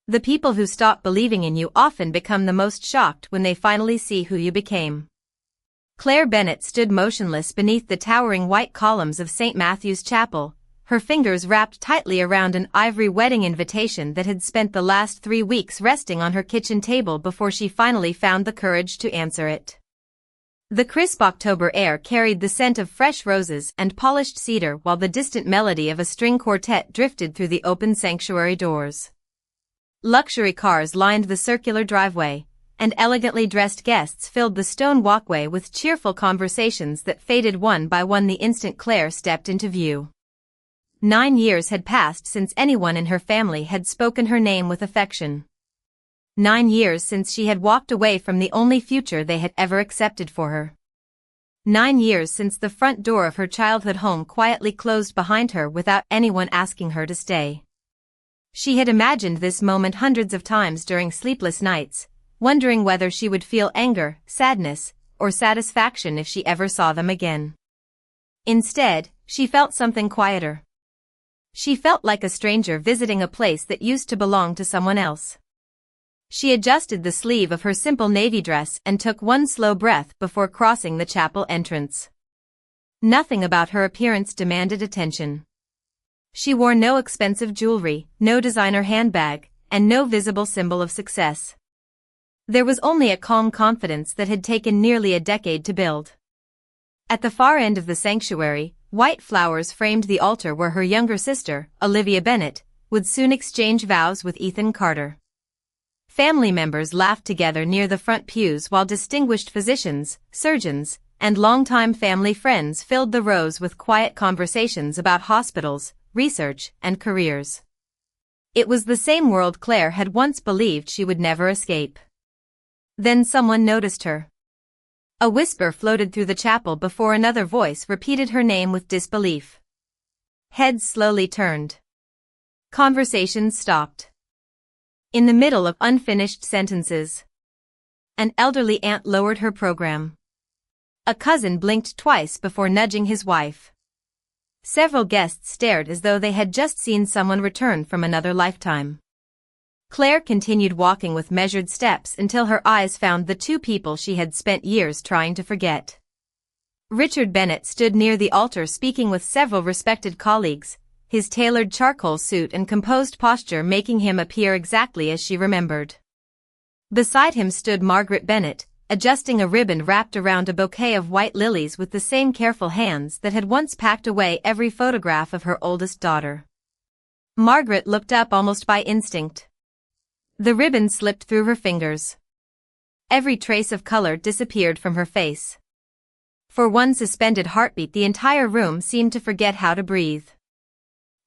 The people who stop believing in you often become the most shocked when they finally see who you became. Claire Bennett stood motionless beneath the towering white columns of St. Matthew's Chapel, her fingers wrapped tightly around an ivory wedding invitation that had spent the last 3 weeks resting on her kitchen table before she finally found the courage to answer it. The crisp October air carried the scent of fresh roses and polished cedar while the distant melody of a string quartet drifted through the open sanctuary doors. Luxury cars lined the circular driveway, and elegantly dressed guests filled the stone walkway with cheerful conversations that faded one by one the instant Claire stepped into view. 9 years had passed since anyone in her family had spoken her name with affection. 9 years since she had walked away from the only future they had ever accepted for her. 9 years since the front door of her childhood home quietly closed behind her without anyone asking her to stay. She had imagined this moment hundreds of times during sleepless nights, wondering whether she would feel anger, sadness, or satisfaction if she ever saw them again. Instead, she felt something quieter. She felt like a stranger visiting a place that used to belong to someone else. She adjusted the sleeve of her simple navy dress and took one slow breath before crossing the chapel entrance. Nothing about her appearance demanded attention. She wore no expensive jewelry, no designer handbag, and no visible symbol of success. There was only a calm confidence that had taken nearly a decade to build. At the far end of the sanctuary, white flowers framed the altar where her younger sister, Olivia Bennett, would soon exchange vows with Ethan Carter. Family members laughed together near the front pews while distinguished physicians, surgeons, and longtime family friends filled the rows with quiet conversations about hospitals, research, and careers. It was the same world Claire had once believed she would never escape. Then someone noticed her. A whisper floated through the chapel before another voice repeated her name with disbelief. Heads slowly turned. Conversations stopped. In the middle of unfinished sentences, an elderly aunt lowered her program. A cousin blinked twice before nudging his wife. Several guests stared as though they had just seen someone return from another lifetime. Claire continued walking with measured steps until her eyes found the 2 people she had spent years trying to forget. Richard Bennett stood near the altar speaking with several respected colleagues, his tailored charcoal suit and composed posture making him appear exactly as she remembered. Beside him stood Margaret Bennett, adjusting a ribbon wrapped around a bouquet of white lilies with the same careful hands that had once packed away every photograph of her oldest daughter. Margaret looked up almost by instinct. The ribbon slipped through her fingers. Every trace of color disappeared from her face. For one suspended heartbeat, the entire room seemed to forget how to breathe.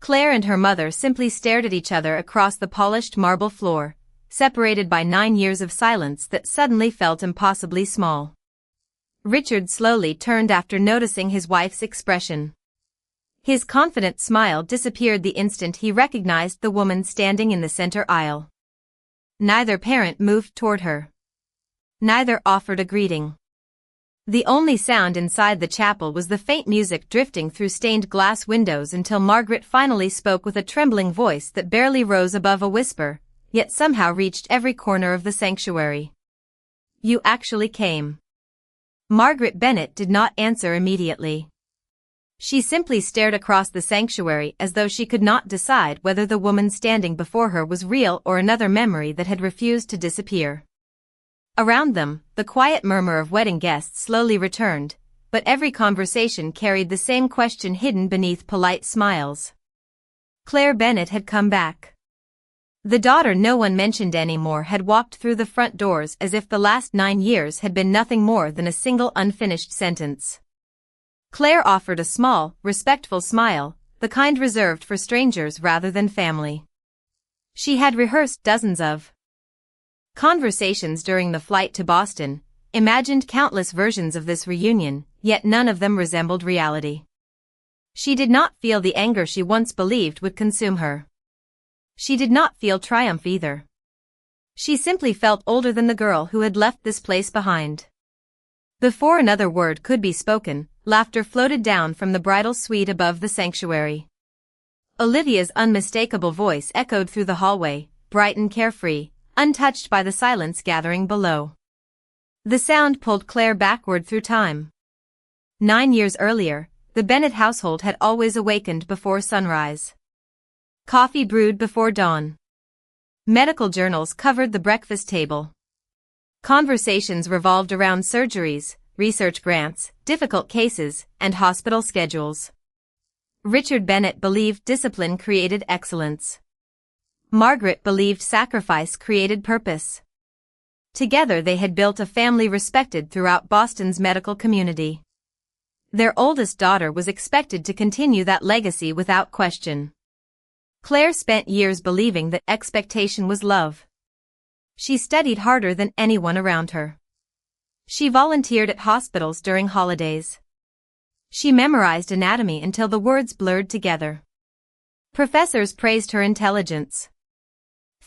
Claire and her mother simply stared at each other across the polished marble floor, separated by 9 years of silence that suddenly felt impossibly small. Richard slowly turned after noticing his wife's expression. His confident smile disappeared the instant he recognized the woman standing in the center aisle. Neither parent moved toward her. Neither offered a greeting. The only sound inside the chapel was the faint music drifting through stained glass windows until Margaret finally spoke with a trembling voice that barely rose above a whisper, yet somehow reached every corner of the sanctuary. "You actually came." Margaret Bennett did not answer immediately. She simply stared across the sanctuary as though she could not decide whether the woman standing before her was real or another memory that had refused to disappear. Around them, the quiet murmur of wedding guests slowly returned, but every conversation carried the same question hidden beneath polite smiles. Claire Bennett had come back. The daughter no one mentioned anymore had walked through the front doors as if the last 9 years had been nothing more than a single unfinished sentence. Claire offered a small, respectful smile, the kind reserved for strangers rather than family. She had rehearsed dozens of conversations during the flight to Boston, imagined countless versions of this reunion, yet none of them resembled reality. She did not feel the anger she once believed would consume her. She did not feel triumph either. She simply felt older than the girl who had left this place behind. Before another word could be spoken, laughter floated down from the bridal suite above the sanctuary. Olivia's unmistakable voice echoed through the hallway, bright and carefree, untouched by the silence gathering below. The sound pulled Claire backward through time. 9 years earlier, the Bennett household had always awakened before sunrise. Coffee brewed before dawn. Medical journals covered the breakfast table. Conversations revolved around surgeries, research grants, difficult cases, and hospital schedules. Richard Bennett believed discipline created excellence. Margaret believed sacrifice created purpose. Together they had built a family respected throughout Boston's medical community. Their oldest daughter was expected to continue that legacy without question. Claire spent years believing that expectation was love. She studied harder than anyone around her. She volunteered at hospitals during holidays. She memorized anatomy until the words blurred together. Professors praised her intelligence.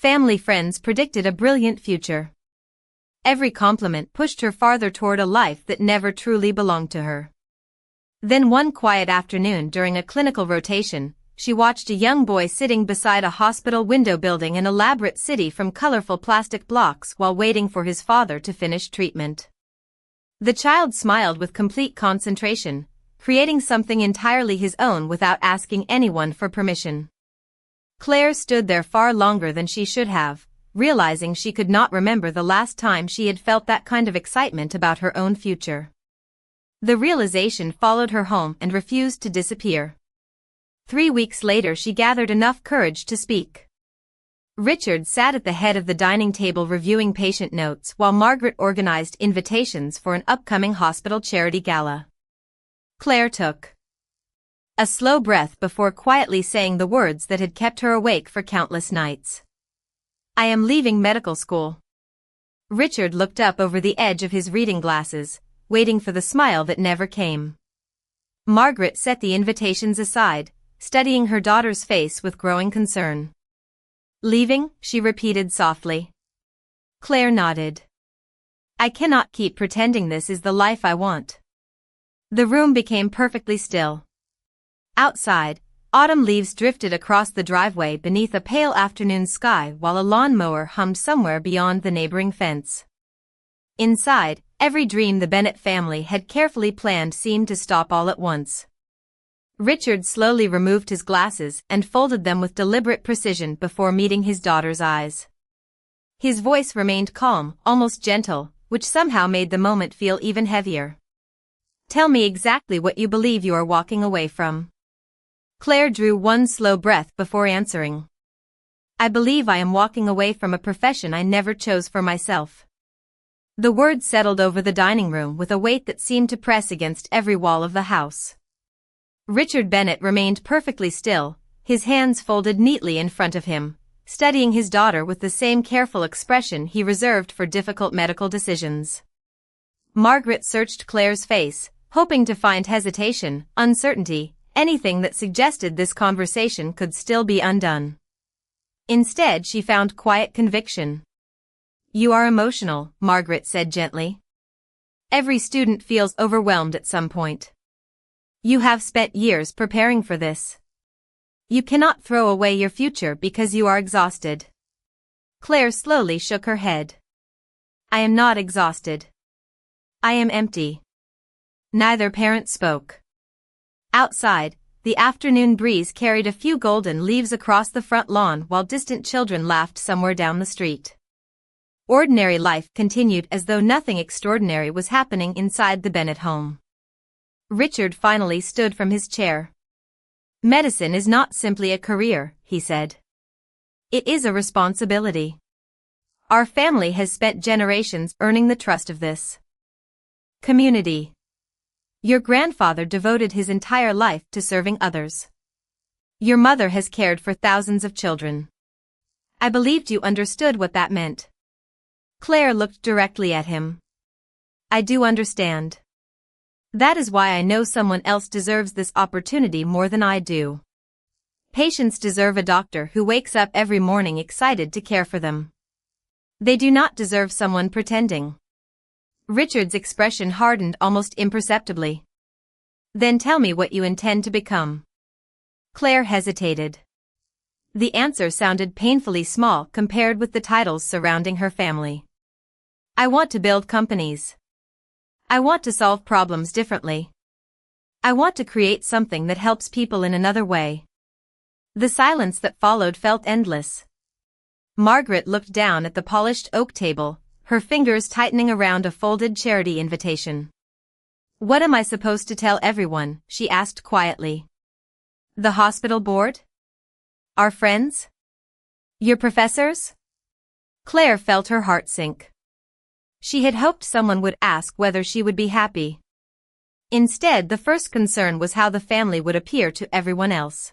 Family friends predicted a brilliant future. Every compliment pushed her farther toward a life that never truly belonged to her. Then one quiet afternoon during a clinical rotation, she watched a young boy sitting beside a hospital window building an elaborate city from colorful plastic blocks while waiting for his father to finish treatment. The child smiled with complete concentration, creating something entirely his own without asking anyone for permission. Claire stood there far longer than she should have, realizing she could not remember the last time she had felt that kind of excitement about her own future. The realization followed her home and refused to disappear. 3 weeks later she gathered enough courage to speak. Richard sat at the head of the dining table reviewing patient notes while Margaret organized invitations for an upcoming hospital charity gala. Claire took a slow breath before quietly saying the words that had kept her awake for countless nights. "I am leaving medical school." Richard looked up over the edge of his reading glasses, waiting for the smile that never came. Margaret set the invitations aside, studying her daughter's face with growing concern. "Leaving?" she repeated softly. Claire nodded. "I cannot keep pretending this is the life I want." The room became perfectly still. Outside, autumn leaves drifted across the driveway beneath a pale afternoon sky while a lawnmower hummed somewhere beyond the neighboring fence. Inside, every dream the Bennett family had carefully planned seemed to stop all at once. Richard slowly removed his glasses and folded them with deliberate precision before meeting his daughter's eyes. His voice remained calm, almost gentle, which somehow made the moment feel even heavier. "Tell me exactly what you believe you are walking away from." Claire drew one slow breath before answering. "I believe I am walking away from a profession I never chose for myself." The words settled over the dining room with a weight that seemed to press against every wall of the house. Richard Bennett remained perfectly still, his hands folded neatly in front of him, studying his daughter with the same careful expression he reserved for difficult medical decisions. Margaret searched Claire's face, hoping to find hesitation, uncertainty, anything that suggested this conversation could still be undone. Instead, she found quiet conviction. "You are emotional," Margaret said gently. "Every student feels overwhelmed at some point. You have spent years preparing for this. You cannot throw away your future because you are exhausted." Claire slowly shook her head. "I am not exhausted. I am empty." Neither parent spoke. Outside, the afternoon breeze carried a few golden leaves across the front lawn while distant children laughed somewhere down the street. Ordinary life continued as though nothing extraordinary was happening inside the Bennett home. Richard finally stood from his chair. "Medicine is not simply a career," he said. "It is a responsibility. Our family has spent generations earning the trust of this community. Your grandfather devoted his entire life to serving others. Your mother has cared for thousands of children. I believed you understood what that meant." Claire looked directly at him. "I do understand. That is why I know someone else deserves this opportunity more than I do. Patients deserve a doctor who wakes up every morning excited to care for them. They do not deserve someone pretending." Richard's expression hardened almost imperceptibly. "Then tell me what you intend to become." Claire hesitated. The answer sounded painfully small compared with the titles surrounding her family. I want to build companies. I want to solve problems differently. I want to create something that helps people in another way. The silence that followed felt endless. Margaret looked down at the polished oak table, her fingers tightening around a folded charity invitation. What am I supposed to tell everyone? She asked quietly. The hospital board? Our friends? Your professors? Claire felt her heart sink. She had hoped someone would ask whether she would be happy. Instead, the first concern was how the family would appear to everyone else.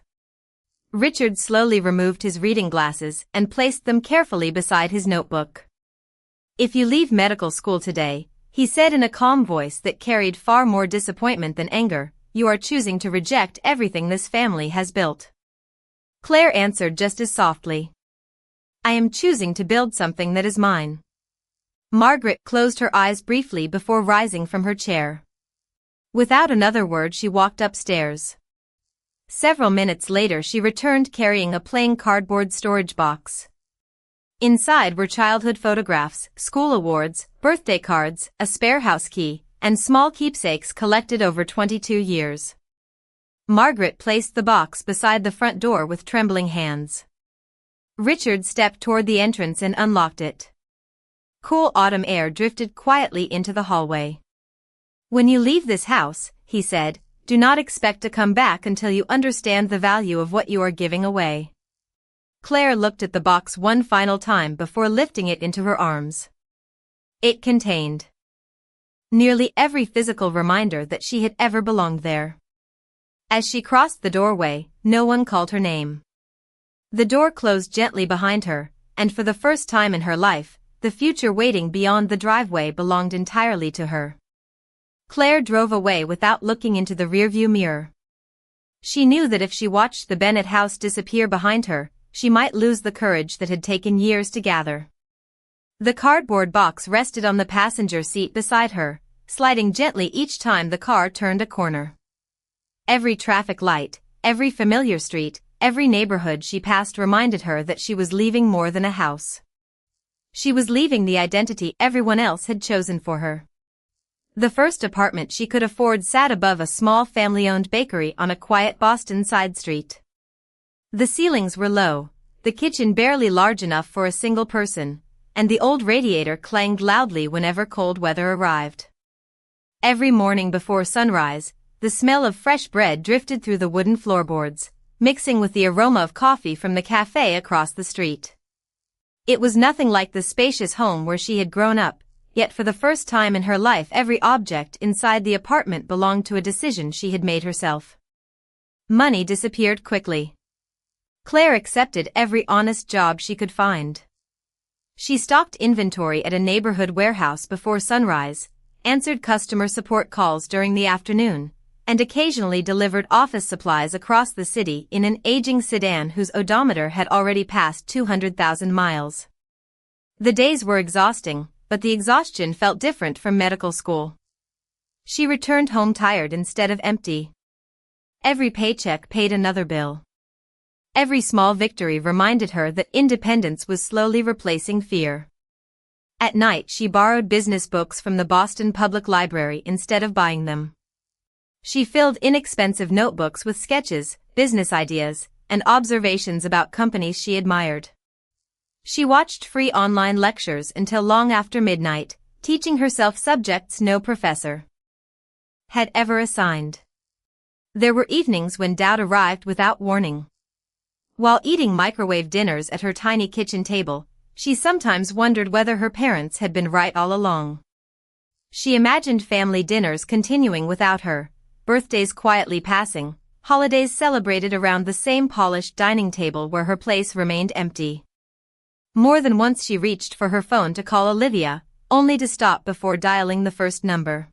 Richard slowly removed his reading glasses and placed them carefully beside his notebook. If you leave medical school today, he said in a calm voice that carried far more disappointment than anger, you are choosing to reject everything this family has built. Claire answered just as softly. I am choosing to build something that is mine. Margaret closed her eyes briefly before rising from her chair. Without another word, she walked upstairs. Several minutes later, she returned carrying a plain cardboard storage box. Inside were childhood photographs, school awards, birthday cards, a spare house key, and small keepsakes collected over 22 years. Margaret placed the box beside the front door with trembling hands. Richard stepped toward the entrance and unlocked it. Cool autumn air drifted quietly into the hallway. When you leave this house, he said, do not expect to come back until you understand the value of what you are giving away. Claire looked at the box one final time before lifting it into her arms. It contained nearly every physical reminder that she had ever belonged there. As she crossed the doorway, no one called her name. The door closed gently behind her, and for the first time in her life, the future waiting beyond the driveway belonged entirely to her. Claire drove away without looking into the rearview mirror. She knew that if she watched the Bennett house disappear behind her, she might lose the courage that had taken years to gather. The cardboard box rested on the passenger seat beside her, sliding gently each time the car turned a corner. Every traffic light, every familiar street, every neighborhood she passed reminded her that she was leaving more than a house. She was leaving the identity everyone else had chosen for her. The first apartment she could afford sat above a small family-owned bakery on a quiet Boston side street. The ceilings were low, the kitchen barely large enough for a single person, and the old radiator clanged loudly whenever cold weather arrived. Every morning before sunrise, the smell of fresh bread drifted through the wooden floorboards, mixing with the aroma of coffee from the cafe across the street. It was nothing like the spacious home where she had grown up, yet for the first time in her life every object inside the apartment belonged to a decision she had made herself. Money disappeared quickly. Claire accepted every honest job she could find. She stocked inventory at a neighborhood warehouse before sunrise, answered customer support calls during the afternoon, and occasionally delivered office supplies across the city in an aging sedan whose odometer had already passed 200,000 miles. The days were exhausting, but the exhaustion felt different from medical school. She returned home tired instead of empty. Every paycheck paid another bill. Every small victory reminded her that independence was slowly replacing fear. At night she borrowed business books from the Boston Public Library instead of buying them. She filled inexpensive notebooks with sketches, business ideas, and observations about companies she admired. She watched free online lectures until long after midnight, teaching herself subjects no professor had ever assigned. There were evenings when doubt arrived without warning. While eating microwave dinners at her tiny kitchen table, she sometimes wondered whether her parents had been right all along. She imagined family dinners continuing without her, birthdays quietly passing, holidays celebrated around the same polished dining table where her place remained empty. More than once she reached for her phone to call Olivia, only to stop before dialing the first number.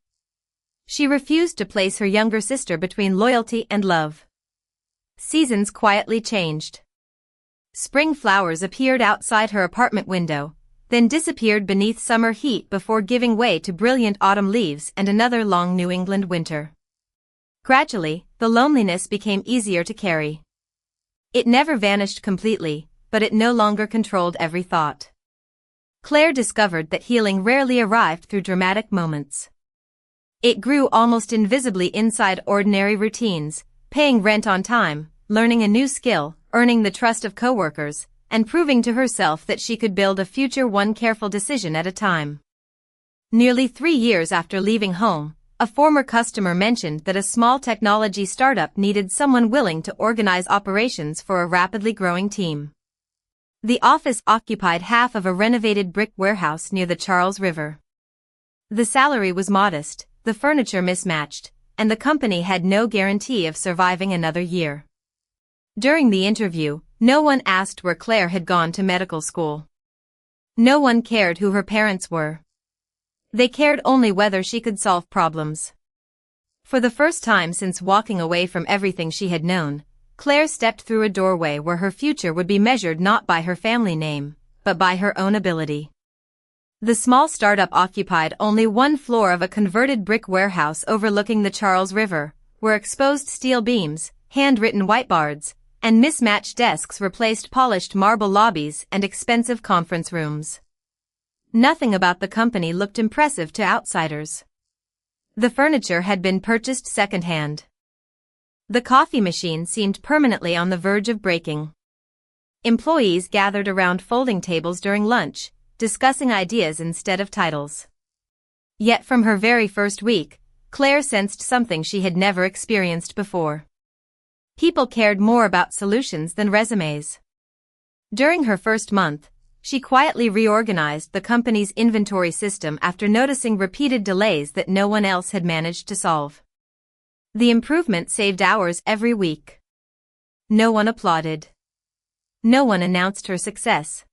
She refused to place her younger sister between loyalty and love. Seasons quietly changed. Spring flowers appeared outside her apartment window, then disappeared beneath summer heat before giving way to brilliant autumn leaves and another long New England winter. Gradually, the loneliness became easier to carry. It never vanished completely, but it no longer controlled every thought. Claire discovered that healing rarely arrived through dramatic moments. It grew almost invisibly inside ordinary routines, paying rent on time, learning a new skill, earning the trust of coworkers, and proving to herself that she could build a future one careful decision at a time. Nearly 3 years after leaving home, a former customer mentioned that a small technology startup needed someone willing to organize operations for a rapidly growing team. The office occupied half of a renovated brick warehouse near the Charles River. The salary was modest, the furniture mismatched, and the company had no guarantee of surviving another year. During the interview, no one asked where Claire had gone to medical school. No one cared who her parents were. They cared only whether she could solve problems. For the first time since walking away from everything she had known, Claire stepped through a doorway where her future would be measured not by her family name, but by her own ability. The small startup occupied only one floor of a converted brick warehouse overlooking the Charles River, where exposed steel beams, handwritten whiteboards, and mismatched desks replaced polished marble lobbies and expensive conference rooms. Nothing about the company looked impressive to outsiders. The furniture had been purchased secondhand. The coffee machine seemed permanently on the verge of breaking. Employees gathered around folding tables during lunch, discussing ideas instead of titles. Yet from her very first week, Claire sensed something she had never experienced before. People cared more about solutions than resumes. During her first month, she quietly reorganized the company's inventory system after noticing repeated delays that no one else had managed to solve. The improvement saved hours every week. No one applauded. No one announced her success.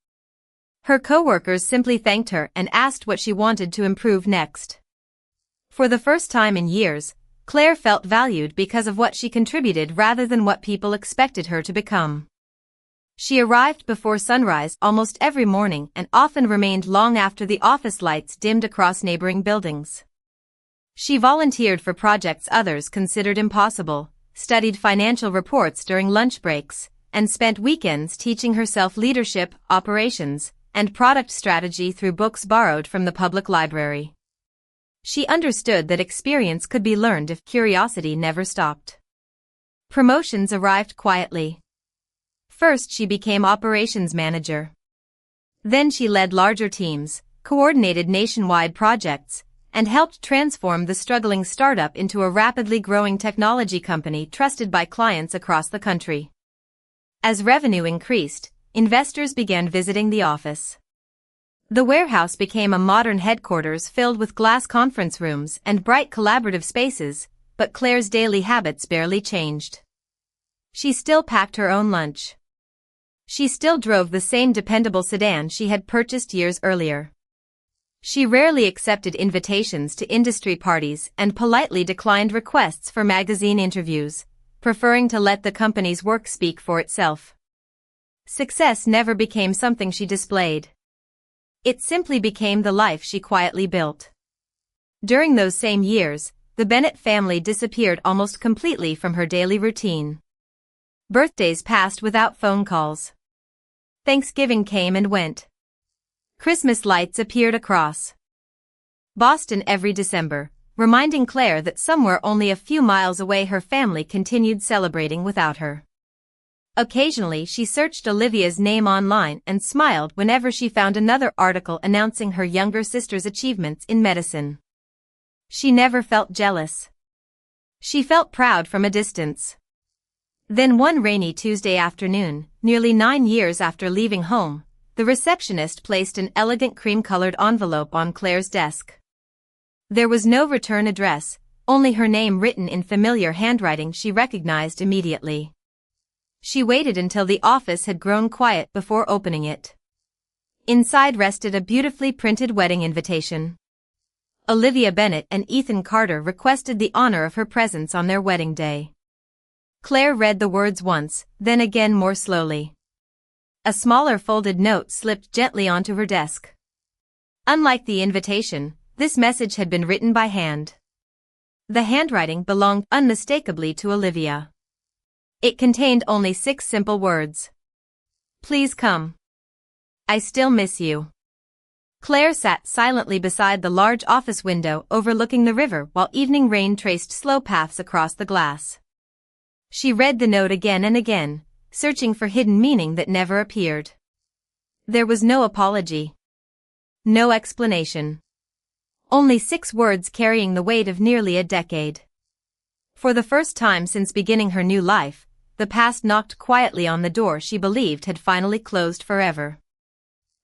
Her coworkers simply thanked her and asked what she wanted to improve next. For the first time in years, Claire felt valued because of what she contributed rather than what people expected her to become. She arrived before sunrise almost every morning and often remained long after the office lights dimmed across neighboring buildings. She volunteered for projects others considered impossible, studied financial reports during lunch breaks, and spent weekends teaching herself leadership, operations, and product strategy through books borrowed from the public library. She understood that experience could be learned if curiosity never stopped. Promotions arrived quietly. First she became operations manager. Then she led larger teams, coordinated nationwide projects, and helped transform the struggling startup into a rapidly growing technology company trusted by clients across the country. As revenue increased, investors began visiting the office. The warehouse became a modern headquarters filled with glass conference rooms and bright collaborative spaces, but Claire's daily habits barely changed. She still packed her own lunch. She still drove the same dependable sedan she had purchased years earlier. She rarely accepted invitations to industry parties and politely declined requests for magazine interviews, preferring to let the company's work speak for itself. Success never became something she displayed. It simply became the life she quietly built. During those same years, the Bennett family disappeared almost completely from her daily routine. Birthdays passed without phone calls. Thanksgiving came and went. Christmas lights appeared across Boston every December, reminding Claire that somewhere only a few miles away her family continued celebrating without her. Occasionally she searched Olivia's name online and smiled whenever she found another article announcing her younger sister's achievements in medicine. She never felt jealous. She felt proud from a distance. Then one rainy Tuesday afternoon, nearly 9 years after leaving home, the receptionist placed an elegant cream-colored envelope on Claire's desk. There was no return address, only her name written in familiar handwriting she recognized immediately. She waited until the office had grown quiet before opening it. Inside rested a beautifully printed wedding invitation. Olivia Bennett and Ethan Carter requested the honor of her presence on their wedding day. Claire read the words once, then again more slowly. A smaller folded note slipped gently onto her desk. Unlike the invitation, this message had been written by hand. The handwriting belonged unmistakably to Olivia. It contained only 6 simple words. Please come. I still miss you. Claire sat silently beside the large office window overlooking the river while evening rain traced slow paths across the glass. She read the note again and again, searching for hidden meaning that never appeared. There was no apology. No explanation. Only 6 words carrying the weight of nearly a decade. For the first time since beginning her new life, the past knocked quietly on the door she believed had finally closed forever.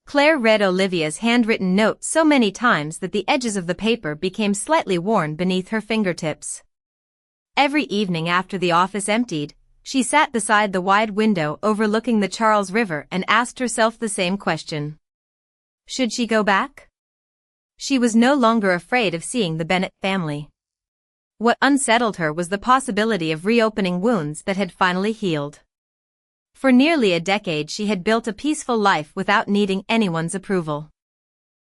Claire read Olivia's handwritten note so many times that the edges of the paper became slightly worn beneath her fingertips. Every evening after the office emptied, she sat beside the wide window overlooking the Charles River and asked herself the same question. Should she go back? She was no longer afraid of seeing the Bennett family. What unsettled her was the possibility of reopening wounds that had finally healed. For nearly a decade she had built a peaceful life without needing anyone's approval.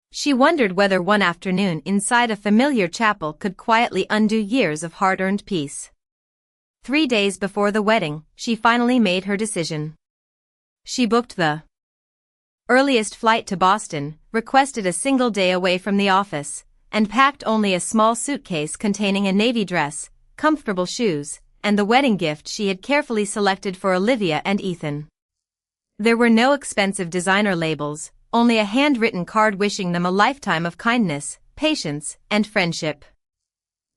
She wondered whether one afternoon inside a familiar chapel could quietly undo years of hard-earned peace. 3 days before the wedding, she finally made her decision. She booked the earliest flight to Boston, requested a single day away from the office, and packed only a small suitcase containing a navy dress, comfortable shoes, and the wedding gift she had carefully selected for Olivia and Ethan. There were no expensive designer labels, only a handwritten card wishing them a lifetime of kindness, patience, and friendship.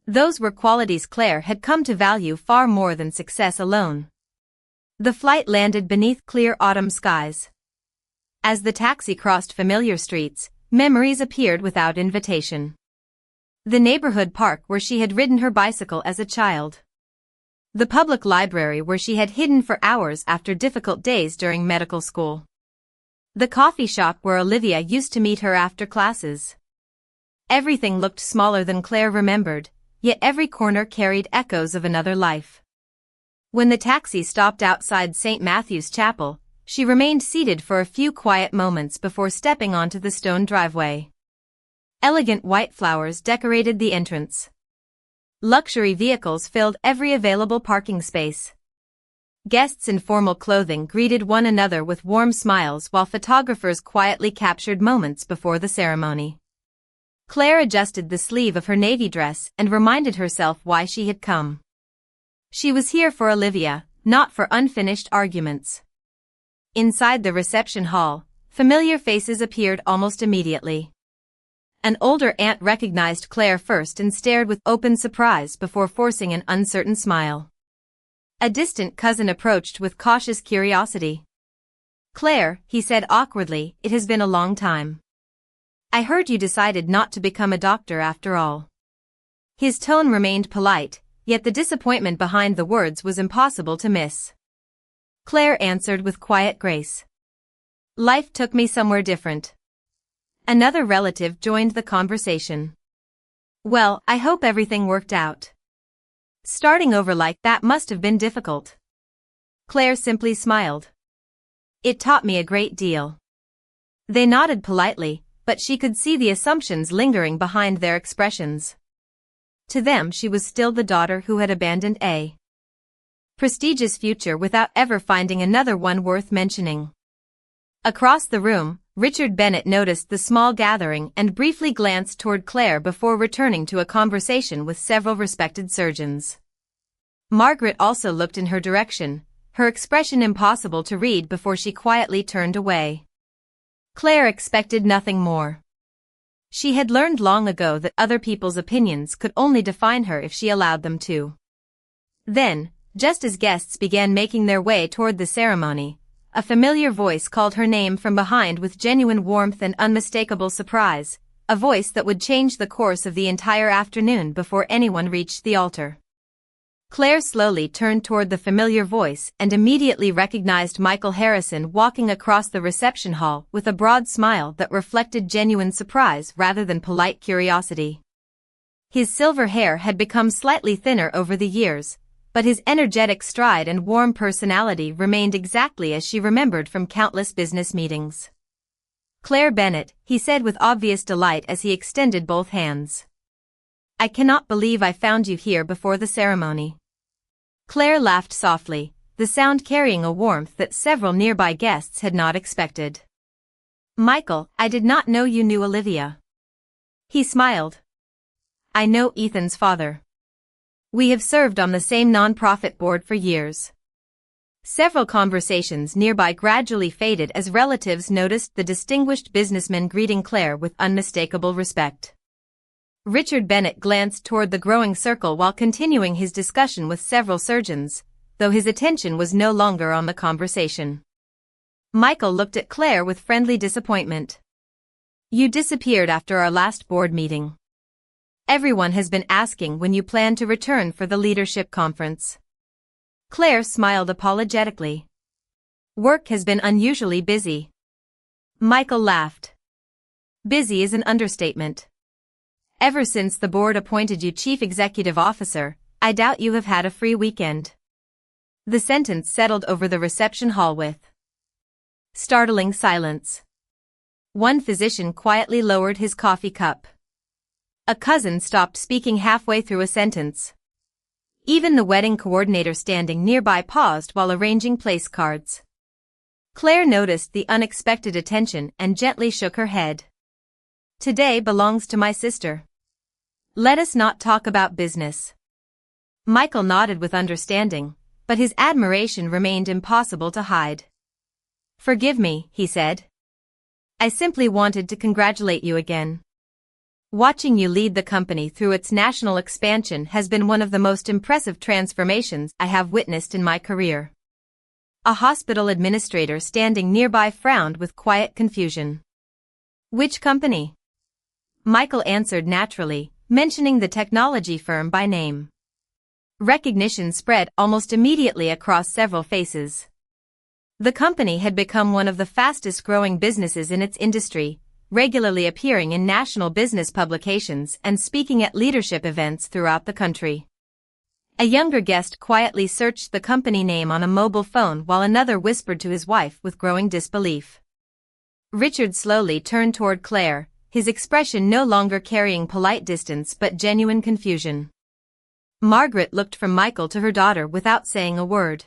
Those were qualities Claire had come to value far more than success alone. The flight landed beneath clear autumn skies. As the taxi crossed familiar streets, memories appeared without invitation. The neighborhood park where she had ridden her bicycle as a child. The public library where she had hidden for hours after difficult days during medical school. The coffee shop where Olivia used to meet her after classes. Everything looked smaller than Claire remembered, yet every corner carried echoes of another life. When the taxi stopped outside St. Matthew's Chapel, she remained seated for a few quiet moments before stepping onto the stone driveway. Elegant white flowers decorated the entrance. Luxury vehicles filled every available parking space. Guests in formal clothing greeted one another with warm smiles while photographers quietly captured moments before the ceremony. Claire adjusted the sleeve of her navy dress and reminded herself why she had come. She was here for Olivia, not for unfinished arguments. Inside the reception hall, familiar faces appeared almost immediately. An older aunt recognized Claire first and stared with open surprise before forcing an uncertain smile. A distant cousin approached with cautious curiosity. Claire, he said awkwardly, it has been a long time. I heard you decided not to become a doctor after all. His tone remained polite, yet the disappointment behind the words was impossible to miss. Claire answered with quiet grace. Life took me somewhere different. Another relative joined the conversation. Well, I hope everything worked out. Starting over like that must have been difficult. Claire simply smiled. It taught me a great deal. They nodded politely, but she could see the assumptions lingering behind their expressions. To them she was still the daughter who had abandoned a prestigious future without ever finding another one worth mentioning. Across the room, Richard Bennett noticed the small gathering and briefly glanced toward Claire before returning to a conversation with several respected surgeons. Margaret also looked in her direction, her expression impossible to read before she quietly turned away. Claire expected nothing more. She had learned long ago that other people's opinions could only define her if she allowed them to. Then, just as guests began making their way toward the ceremony, a familiar voice called her name from behind with genuine warmth and unmistakable surprise, a voice that would change the course of the entire afternoon before anyone reached the altar. Claire slowly turned toward the familiar voice and immediately recognized Michael Harrison walking across the reception hall with a broad smile that reflected genuine surprise rather than polite curiosity. His silver hair had become slightly thinner over the years, but his energetic stride and warm personality remained exactly as she remembered from countless business meetings. Claire Bennett, he said with obvious delight as he extended both hands. I cannot believe I found you here before the ceremony. Claire laughed softly, the sound carrying a warmth that several nearby guests had not expected. "Michael, I did not know you knew Olivia." He smiled. "I know Ethan's father. We have served on the same nonprofit board for years." Several conversations nearby gradually faded as relatives noticed the distinguished businessman greeting Claire with unmistakable respect. Richard Bennett glanced toward the growing circle while continuing his discussion with several surgeons, though his attention was no longer on the conversation. Michael looked at Claire with friendly disappointment. "You disappeared after our last board meeting. Everyone has been asking when you plan to return for the leadership conference." Claire smiled apologetically. "Work has been unusually busy." Michael laughed. "Busy is an understatement. Ever since the board appointed you chief executive officer, I doubt you have had a free weekend." The sentence settled over the reception hall with startling silence. One physician quietly lowered his coffee cup. A cousin stopped speaking halfway through a sentence. Even the wedding coordinator standing nearby paused while arranging place cards. Claire noticed the unexpected attention and gently shook her head. "Today belongs to my sister. Let us not talk about business." Michael nodded with understanding, but his admiration remained impossible to hide. "Forgive me," he said. "I simply wanted to congratulate you again. Watching you lead the company through its national expansion has been one of the most impressive transformations I have witnessed in my career." A hospital administrator standing nearby frowned with quiet confusion. "Which company?" Michael answered naturally, mentioning the technology firm by name. Recognition spread almost immediately across several faces. The company had become one of the fastest-growing businesses in its industry, regularly appearing in national business publications and speaking at leadership events throughout the country. A younger guest quietly searched the company name on a mobile phone while another whispered to his wife with growing disbelief. Richard slowly turned toward Claire, his expression no longer carrying polite distance but genuine confusion. Margaret looked from Michael to her daughter without saying a word.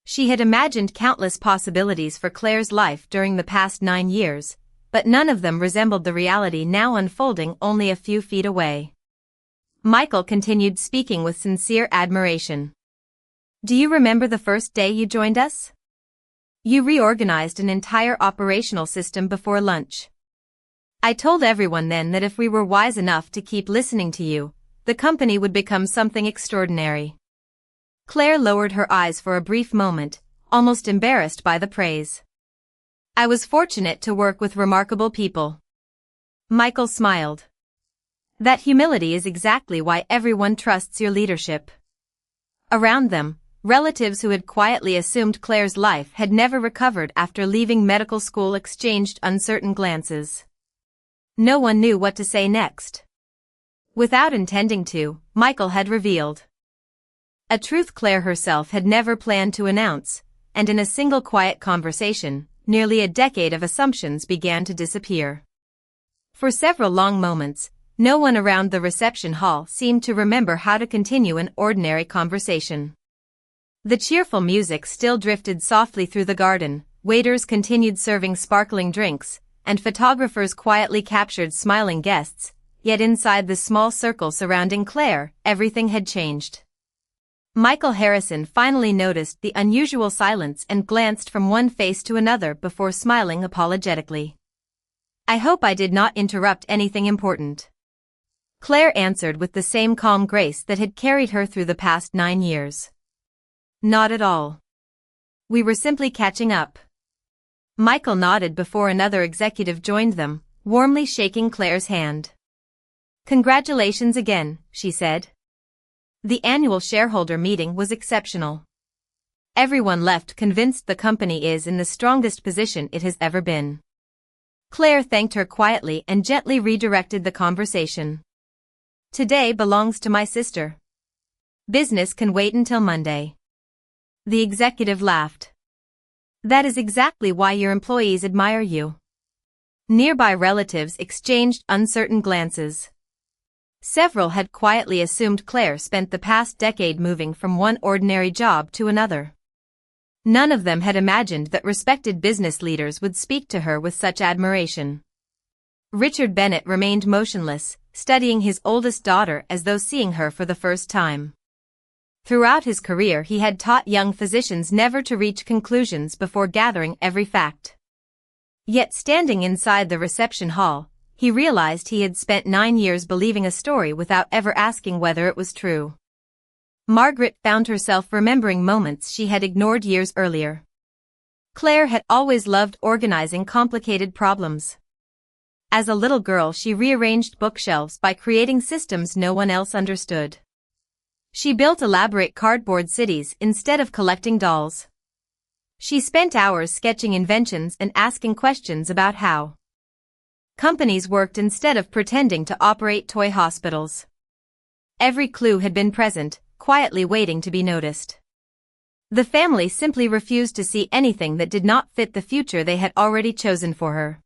She had imagined countless possibilities for Claire's life during the past 9 years, but none of them resembled the reality now unfolding only a few feet away. Michael continued speaking with sincere admiration. "Do you remember the first day you joined us? You reorganized an entire operational system before lunch. I told everyone then that if we were wise enough to keep listening to you, the company would become something extraordinary." Claire lowered her eyes for a brief moment, almost embarrassed by the praise. "I was fortunate to work with remarkable people." Michael smiled. "That humility is exactly why everyone trusts your leadership." Around them, relatives who had quietly assumed Claire's life had never recovered after leaving medical school exchanged uncertain glances. No one knew what to say next. Without intending to, Michael had revealed a truth Claire herself had never planned to announce, and in a single quiet conversation, nearly a decade of assumptions began to disappear. For several long moments, no one around the reception hall seemed to remember how to continue an ordinary conversation. The cheerful music still drifted softly through the garden, waiters continued serving sparkling drinks, and photographers quietly captured smiling guests, yet inside the small circle surrounding Claire, everything had changed. Michael Harrison finally noticed the unusual silence and glanced from one face to another before smiling apologetically. "I hope I did not interrupt anything important." Claire answered with the same calm grace that had carried her through the past 9 years. "Not at all. We were simply catching up." Michael nodded before another executive joined them, warmly shaking Claire's hand. "Congratulations again," she said. "The annual shareholder meeting was exceptional. Everyone left convinced the company is in the strongest position it has ever been." Claire thanked her quietly and gently redirected the conversation. "Today belongs to my sister. Business can wait until Monday." The executive laughed. "That is exactly why your employees admire you." Nearby relatives exchanged uncertain glances. Several had quietly assumed Claire spent the past decade moving from one ordinary job to another. None of them had imagined that respected business leaders would speak to her with such admiration. Richard Bennett remained motionless, studying his oldest daughter as though seeing her for the first time. Throughout his career he had taught young physicians never to reach conclusions before gathering every fact. Yet standing inside the reception hall, he realized he had spent 9 years believing a story without ever asking whether it was true. Margaret found herself remembering moments she had ignored years earlier. Claire had always loved organizing complicated problems. As a little girl she rearranged bookshelves by creating systems no one else understood. She built elaborate cardboard cities instead of collecting dolls. She spent hours sketching inventions and asking questions about how companies worked instead of pretending to operate toy hospitals. Every clue had been present, quietly waiting to be noticed. The family simply refused to see anything that did not fit the future they had already chosen for her.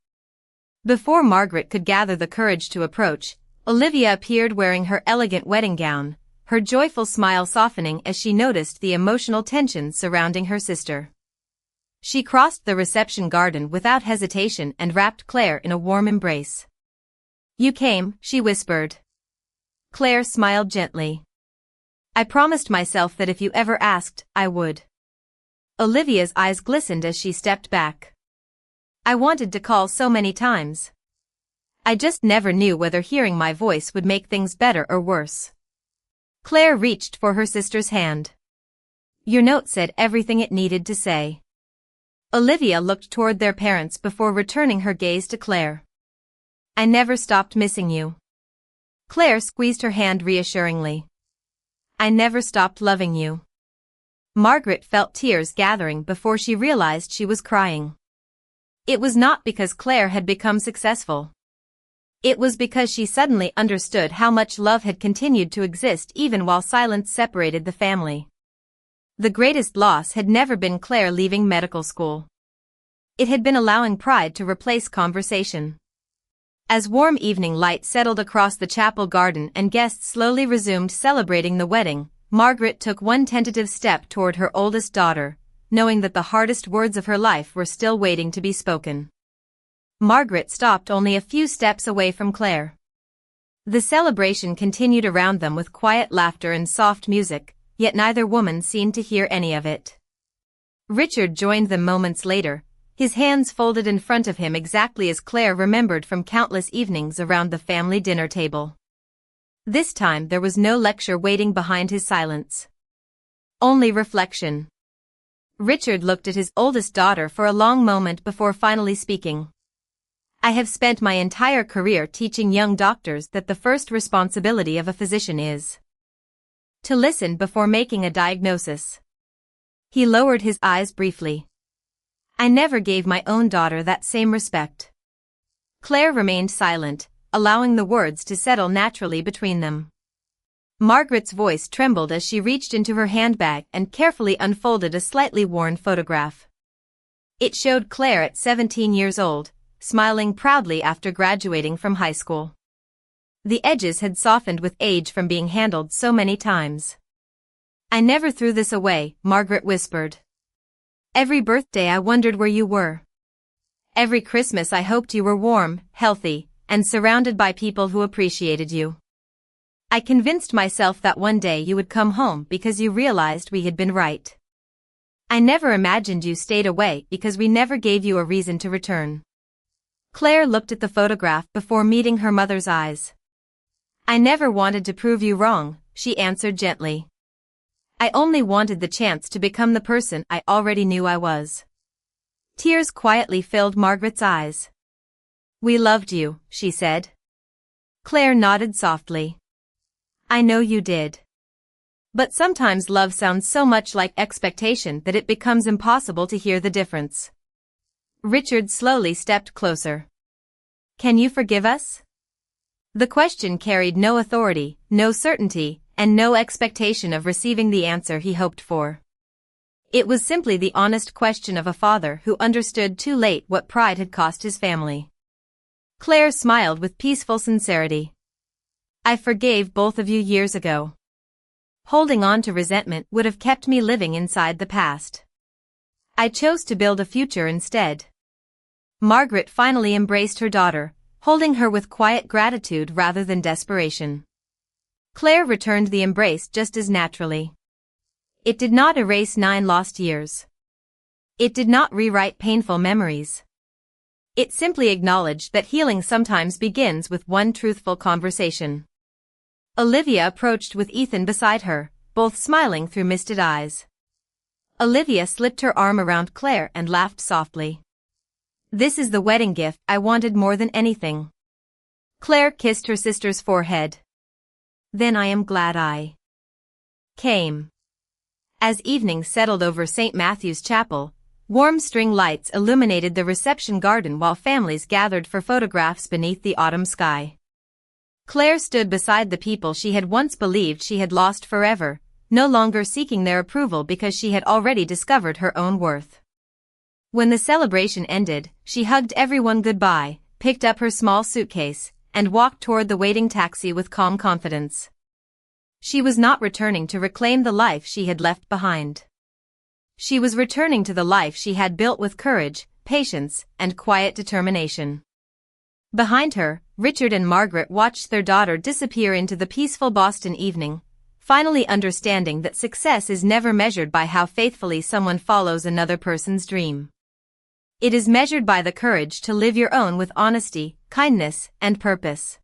Before Margaret could gather the courage to approach, Olivia appeared wearing her elegant wedding gown, her joyful smile softening as she noticed the emotional tension surrounding her sister. She crossed the reception garden without hesitation and wrapped Claire in a warm embrace. "You came," she whispered. Claire smiled gently. "I promised myself that if you ever asked, I would." Olivia's eyes glistened as she stepped back. "I wanted to call so many times. I just never knew whether hearing my voice would make things better or worse." Claire reached for her sister's hand. "Your note said everything it needed to say." Olivia looked toward their parents before returning her gaze to Claire. "I never stopped missing you." Claire squeezed her hand reassuringly. "I never stopped loving you." Margaret felt tears gathering before she realized she was crying. It was not because Claire had become successful. It was because she suddenly understood how much love had continued to exist even while silence separated the family. The greatest loss had never been Claire leaving medical school. It had been allowing pride to replace conversation. As warm evening light settled across the chapel garden and guests slowly resumed celebrating the wedding, Margaret took one tentative step toward her oldest daughter, knowing that the hardest words of her life were still waiting to be spoken. Margaret stopped only a few steps away from Claire. The celebration continued around them with quiet laughter and soft music, yet neither woman seemed to hear any of it. Richard joined them moments later, his hands folded in front of him exactly as Claire remembered from countless evenings around the family dinner table. This time there was no lecture waiting behind his silence. Only reflection. Richard looked at his oldest daughter for a long moment before finally speaking. "I have spent my entire career teaching young doctors that the first responsibility of a physician is to listen before making a diagnosis." He lowered his eyes briefly. "I never gave my own daughter that same respect." Claire remained silent, allowing the words to settle naturally between them. Margaret's voice trembled as she reached into her handbag and carefully unfolded a slightly worn photograph. It showed Claire at 17 years old, smiling proudly after graduating from high school. The edges had softened with age from being handled so many times. "I never threw this away," Margaret whispered. "Every birthday I wondered where you were. Every Christmas I hoped you were warm, healthy, and surrounded by people who appreciated you. I convinced myself that one day you would come home because you realized we had been right. I never imagined you stayed away because we never gave you a reason to return." Claire looked at the photograph before meeting her mother's eyes. "I never wanted to prove you wrong," she answered gently. "I only wanted the chance to become the person I already knew I was." Tears quietly filled Margaret's eyes. "We loved you," she said. Claire nodded softly. "I know you did. But sometimes love sounds so much like expectation that it becomes impossible to hear the difference." Richard slowly stepped closer. "Can you forgive us?" The question carried no authority, no certainty, and no expectation of receiving the answer he hoped for. It was simply the honest question of a father who understood too late what pride had cost his family. Claire smiled with peaceful sincerity. "I forgave both of you years ago. Holding on to resentment would have kept me living inside the past. I chose to build a future instead." Margaret finally embraced her daughter, holding her with quiet gratitude rather than desperation. Claire returned the embrace just as naturally. It did not erase 9 lost years. It did not rewrite painful memories. It simply acknowledged that healing sometimes begins with one truthful conversation. Olivia approached with Ethan beside her, both smiling through misted eyes. Olivia slipped her arm around Claire and laughed softly. "This is the wedding gift I wanted more than anything." Claire kissed her sister's forehead. "Then I am glad I came." As evening settled over St. Matthew's Chapel, warm string lights illuminated the reception garden while families gathered for photographs beneath the autumn sky. Claire stood beside the people she had once believed she had lost forever, no longer seeking their approval because she had already discovered her own worth. When the celebration ended, she hugged everyone goodbye, picked up her small suitcase, and walked toward the waiting taxi with calm confidence. She was not returning to reclaim the life she had left behind. She was returning to the life she had built with courage, patience, and quiet determination. Behind her, Richard and Margaret watched their daughter disappear into the peaceful Boston evening, finally understanding that success is never measured by how faithfully someone follows another person's dream. It is measured by the courage to live your own with honesty, kindness, and purpose.